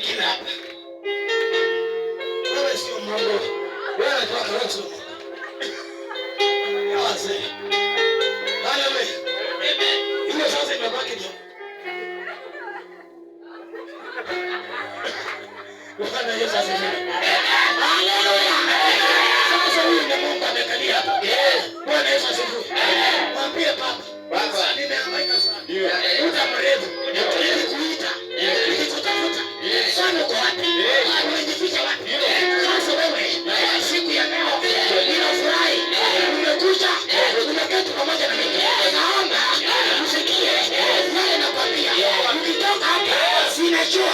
Kila hapa. Wewe sio mambo. Wewe unataka watu. Yaze. Haleluya. Amen. Ile sasa imebaki ni. Bwana Yesu asifiwe. Haleluya. Sasa huyu ni Mungu amekalia hapa. Bwana Yesu asifiwe. Mwambie baba. Baba, nimehangaika sana. Muda mrefu. Nilikuita. Nilikutafuta. Sana kwa wapi? Umejificha wapi? Sasa wewe, siku ya leo ninafurahi. Umekuja, umeketi pamoja na mimi. Naomba usikie yale nakwambia. Ukitoka hapa, sinajua